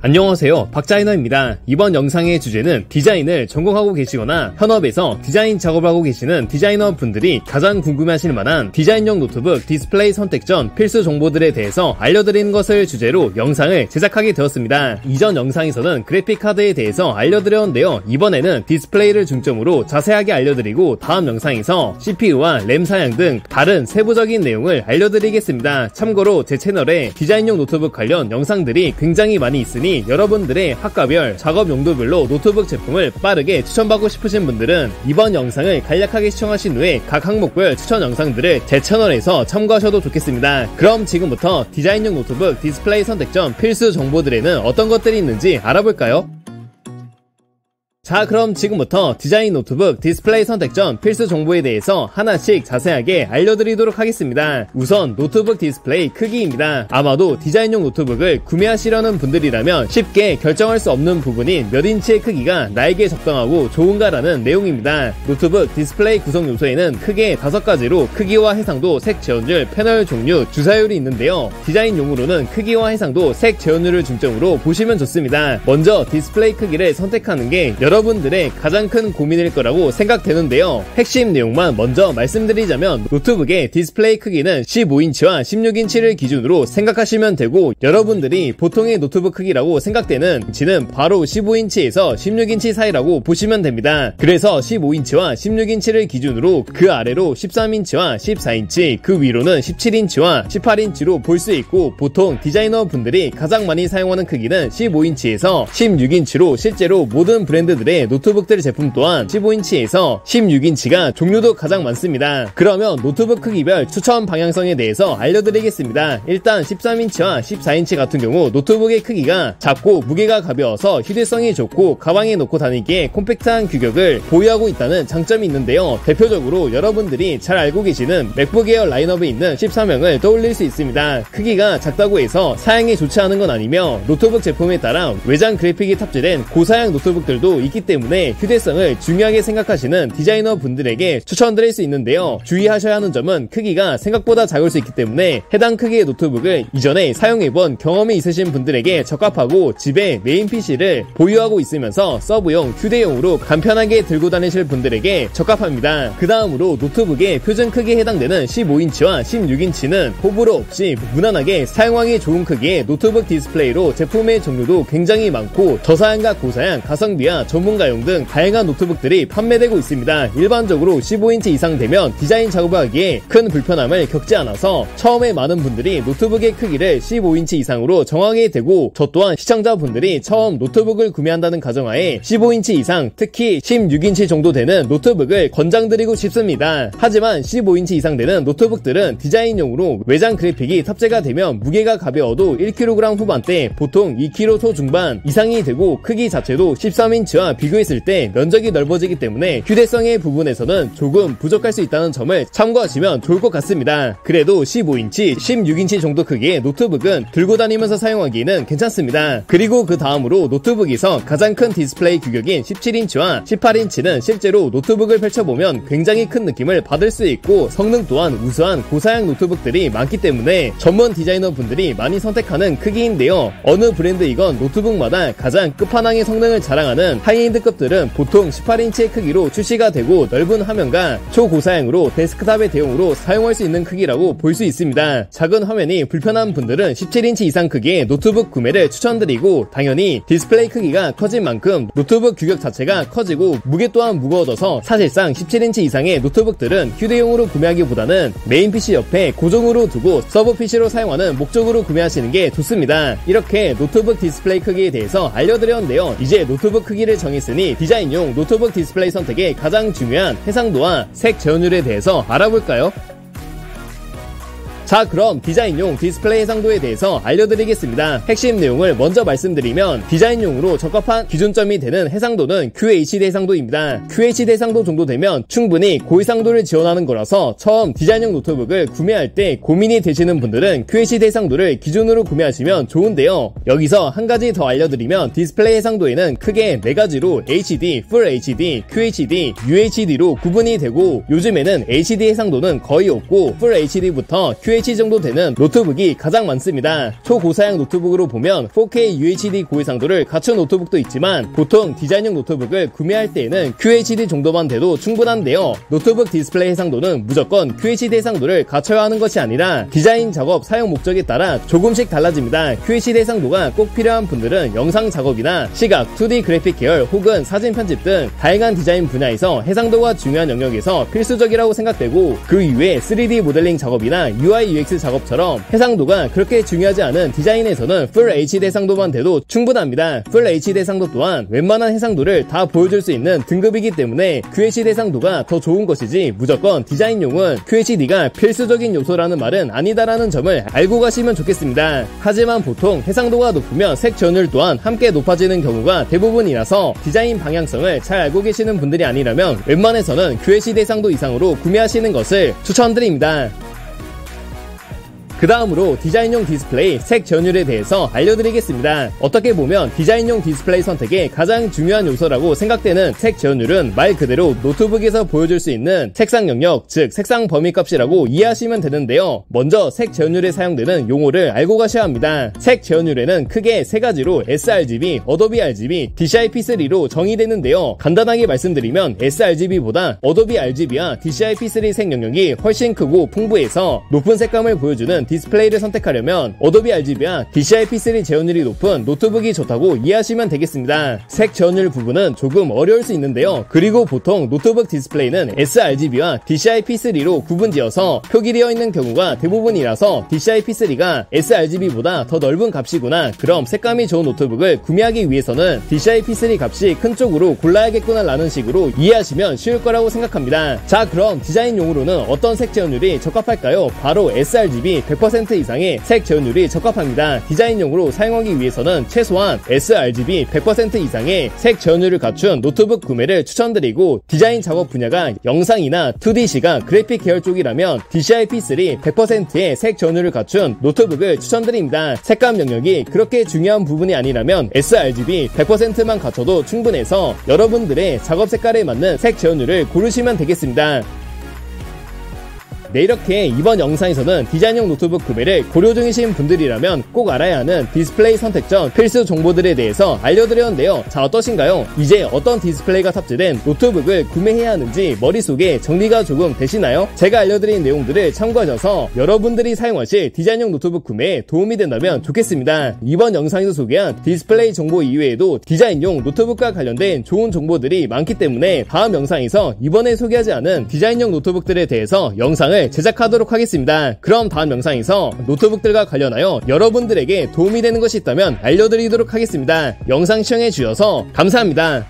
안녕하세요, 박자이너입니다. 이번 영상의 주제는 디자인을 전공하고 계시거나 현업에서 디자인 작업을 하고 계시는 디자이너 분들이 가장 궁금해하실 만한 디자인용 노트북 디스플레이 선택 전 필수 정보들에 대해서 알려드리는 것을 주제로 영상을 제작하게 되었습니다. 이전 영상에서는 그래픽 카드에 대해서 알려드렸는데요, 이번에는 디스플레이를 중점으로 자세하게 알려드리고 다음 영상에서 CPU와 램 사양 등 다른 세부적인 내용을 알려드리겠습니다. 참고로 제 채널에 디자인용 노트북 관련 영상들이 굉장히 많이 있으니 여러분들의 학과별, 작업 용도별로 노트북 제품을 빠르게 추천받고 싶으신 분들은 이번 영상을 간략하게 시청하신 후에 각 항목별 추천 영상들을 제 채널에서 참고하셔도 좋겠습니다. 그럼 지금부터 디자인용 노트북 디스플레이 선택 전 필수 정보들에는 어떤 것들이 있는지 알아볼까요? 자, 그럼 지금부터 디자인 노트북 디스플레이 선택 전 필수 정보에 대해서 하나씩 자세하게 알려드리도록 하겠습니다. 우선 노트북 디스플레이 크기입니다. 아마도 디자인용 노트북을 구매하시려는 분들이라면 쉽게 결정할 수 없는 부분인 몇 인치의 크기가 나에게 적당하고 좋은가라는 내용입니다. 노트북 디스플레이 구성 요소에는 크게 5가지로 크기와 해상도, 색 재현율, 패널 종류, 주사율이 있는데요, 디자인용으로는 크기와 해상도, 색 재현율을 중점으로 보시면 좋습니다. 먼저 디스플레이 크기를 선택하는 게 여러분들의 가장 큰 고민일 거라고 생각되는데요, 핵심 내용만 먼저 말씀드리자면 노트북의 디스플레이 크기는 15인치와 16인치를 기준으로 생각하시면 되고, 여러분들이 보통의 노트북 크기라고 생각되는 인치는 바로 15인치에서 16인치 사이라고 보시면 됩니다. 그래서 15인치와 16인치를 기준으로 그 아래로 13인치와 14인치, 그 위로는 17인치와 18인치로 볼 수 있고, 보통 디자이너 분들이 가장 많이 사용하는 크기는 15인치에서 16인치로 실제로 모든 브랜드들의 노트북들 제품 또한 15인치에서 16인치가 종류도 가장 많습니다. 그러면 노트북 크기별 추천 방향성에 대해서 알려드리겠습니다. 일단 13인치와 14인치 같은 경우 노트북의 크기가 작고 무게가 가벼워서 휴대성이 좋고 가방에 놓고 다니기에 콤팩트한 규격을 보유하고 있다는 장점이 있는데요, 대표적으로 여러분들이 잘 알고 계시는 맥북 에어 라인업에 있는 13형을 떠올릴 수 있습니다. 크기가 작다고 해서 사양이 좋지 않은 건 아니며 노트북 제품에 따라 외장 그래픽이 탑재된 고사양 노트북들도 있기 때문에 휴대성을 중요하게 생각하시는 디자이너 분들에게 추천드릴 수 있는데요, 주의하셔야 하는 점은 크기가 생각보다 작을 수 있기 때문에 해당 크기의 노트북을 이전에 사용해본 경험이 있으신 분들에게 적합하고, 집에 메인 PC를 보유하고 있으면서 서브용, 휴대용으로 간편하게 들고 다니실 분들에게 적합합니다. 그 다음으로 노트북의 표준 크기에 해당되는 15인치와 16인치는 호불호 없이 무난하게 사용하기 좋은 크기의 노트북 디스플레이로 제품의 종류도 굉장히 많고, 저사양과 고사양, 가성비와 전문가용 등 다양한 노트북들이 판매되고 있습니다. 일반적으로 15인치 이상 되면 디자인 작업을 하기에 큰 불편함을 겪지 않아서 처음에 많은 분들이 노트북의 크기를 15인치 이상으로 정하게 되고, 저 또한 시청자분들이 처음 노트북을 구매한다는 가정하에 15인치 이상, 특히 16인치 정도 되는 노트북을 권장드리고 싶습니다. 하지만 15인치 이상 되는 노트북들은 디자인용으로 외장 그래픽이 탑재가 되면 무게가 가벼워도 1kg 후반대, 보통 2kg 초중반 이상이 되고, 크기 자체도 13인치와 비교했을 때 면적이 넓어지기 때문에 휴대성의 부분에서는 조금 부족할 수 있다는 점을 참고하시면 좋을 것 같습니다. 그래도 15인치, 16인치 정도 크기의 노트북은 들고 다니면서 사용하기에는 괜찮습니다. 그리고 그 다음으로 노트북에서 가장 큰 디스플레이 규격인 17인치와 18인치는 실제로 노트북을 펼쳐보면 굉장히 큰 느낌을 받을 수 있고, 성능 또한 우수한 고사양 노트북들이 많기 때문에 전문 디자이너 분들이 많이 선택하는 크기인데요, 어느 브랜드이건 노트북마다 가장 끝판왕의 성능을 자랑하는 하이엔드급들은 보통 18인치의 크기로 출시가 되고, 넓은 화면과 초고사양으로 데스크탑의 대용으로 사용할 수 있는 크기라고 볼 수 있습니다. 작은 화면이 불편한 분들은 17인치 이상 크기의 노트북 구매를 추천드리고, 당연히 디스플레이 크기가 커진 만큼 노트북 규격 자체가 커지고 무게 또한 무거워져서 사실상 17인치 이상의 노트북들은 휴대용으로 구매하기보다는 메인 PC 옆에 고정으로 두고 서브 PC로 사용하는 목적으로 구매하시는 게 좋습니다. 이렇게 노트북 디스플레이 크기에 대해서 알려드렸는데요, 이제 노트북 크기를 정했으니 디자인용 노트북 디스플레이 선택에 가장 중요한 해상도와 색 재현율에 대해서 알아볼까요? 자, 그럼 디자인용 디스플레이 해상도에 대해서 알려드리겠습니다. 핵심 내용을 먼저 말씀드리면, 디자인용으로 적합한 기준점이 되는 해상도는 QHD 해상도입니다. QHD 해상도 정도 되면 충분히 고해상도를 지원하는 거라서 처음 디자인용 노트북을 구매할 때 고민이 되시는 분들은 QHD 해상도를 기준으로 구매하시면 좋은데요, 여기서 한 가지 더 알려드리면, 디스플레이 해상도에는 크게 4가지로 HD, Full HD, QHD, UHD로 구분이 되고, 요즘에는 HD 해상도는 거의 없고 Full HD부터 QHD QHD 정도 되는 노트북이 가장 많습니다. 초고사양 노트북으로 보면 4K UHD 고해상도를 갖춘 노트북도 있지만 보통 디자인용 노트북을 구매할 때에는 QHD 정도만 돼도 충분한데요. 노트북 디스플레이 해상도는 무조건 QHD 해상도를 갖춰야 하는 것이 아니라 디자인 작업 사용 목적에 따라 조금씩 달라집니다. QHD 해상도가 꼭 필요한 분들은 영상 작업이나 시각, 2D 그래픽 계열 혹은 사진 편집 등 다양한 디자인 분야에서 해상도가 중요한 영역에서 필수적이라고 생각되고, 그 이외에 3D 모델링 작업이나 UI UX 작업처럼 해상도가 그렇게 중요하지 않은 디자인에서는 Full HD 해상도만 돼도 충분합니다. Full HD 해상도 또한 웬만한 해상도를 다 보여줄 수 있는 등급이기 때문에 QHD 해상도가 더 좋은 것이지 무조건 디자인용은 QHD가 필수적인 요소라는 말은 아니다라는 점을 알고 가시면 좋겠습니다. 하지만 보통 해상도가 높으면 색 전율 또한 함께 높아지는 경우가 대부분이라서 디자인 방향성을 잘 알고 계시는 분들이 아니라면 웬만해서는 QHD 해상도 이상으로 구매하시는 것을 추천드립니다. 그 다음으로 디자인용 디스플레이 색 전율에 대해서 알려드리겠습니다. 어떻게 보면 디자인용 디스플레이 선택의 가장 중요한 요소라고 생각되는 색 전율은 말 그대로 노트북에서 보여줄 수 있는 색상 영역, 즉 색상 범위값이라고 이해하시면 되는데요. 먼저 색 전율에 사용되는 용어를 알고 가셔야 합니다. 색 전율에는 크게 세 가지로 sRGB, 어도비 RGB, DCI-P3로 정의되는데요. 간단하게 말씀드리면 sRGB보다 어도비 RGB와 DCI-P3 색 영역이 훨씬 크고 풍부해서 높은 색감을 보여주는 디스플레이를 선택하려면 어도비 RGB와 DCI-P3 제어율이 높은 노트북이 좋다고 이해하시면 되겠습니다. 색 제어율 부분은 조금 어려울 수 있는데요. 그리고 보통 노트북 디스플레이는 sRGB와 DCI-P3로 구분지어서 표기되어 있는 경우가 대부분이라서 DCI-P3가 sRGB보다 더 넓은 값이구나, 그럼 색감이 좋은 노트북을 구매하기 위해서는 DCI-P3 값이 큰 쪽으로 골라야겠구나 라는 식으로 이해하시면 쉬울 거라고 생각합니다. 자, 그럼 디자인용으로는 어떤 색 제어율이 적합할까요? 바로 sRGB 100% 이상의 색 제어율이 적합합니다. 디자인용으로 사용하기 위해서는 최소한 sRGB 100% 이상의 색 제어율을 갖춘 노트북 구매를 추천드리고, 디자인 작업 분야가 영상이나 2D 시각, 그래픽 계열 쪽이라면 DCI-P3 100%의 색 제어율을 갖춘 노트북을 추천드립니다. 색감 영역이 그렇게 중요한 부분이 아니라면 sRGB 100%만 갖춰도 충분해서 여러분들의 작업 색깔에 맞는 색 제어율을 고르시면 되겠습니다. 네, 이렇게 이번 영상에서는 디자인용 노트북 구매를 고려 중이신 분들이라면 꼭 알아야 하는 디스플레이 선택 전 필수 정보들에 대해서 알려드렸는데요. 자, 어떠신가요? 이제 어떤 디스플레이가 탑재된 노트북을 구매해야 하는지 머릿속에 정리가 조금 되시나요? 제가 알려드린 내용들을 참고하셔서 여러분들이 사용하실 디자인용 노트북 구매에 도움이 된다면 좋겠습니다. 이번 영상에서 소개한 디스플레이 정보 이외에도 디자인용 노트북과 관련된 좋은 정보들이 많기 때문에 다음 영상에서 이번에 소개하지 않은 디자인용 노트북들에 대해서 영상을 제작하도록 하겠습니다. 그럼 다음 영상에서 노트북들과 관련하여 여러분들에게 도움이 되는 것이 있다면 알려드리도록 하겠습니다. 영상 시청해 주셔서 감사합니다.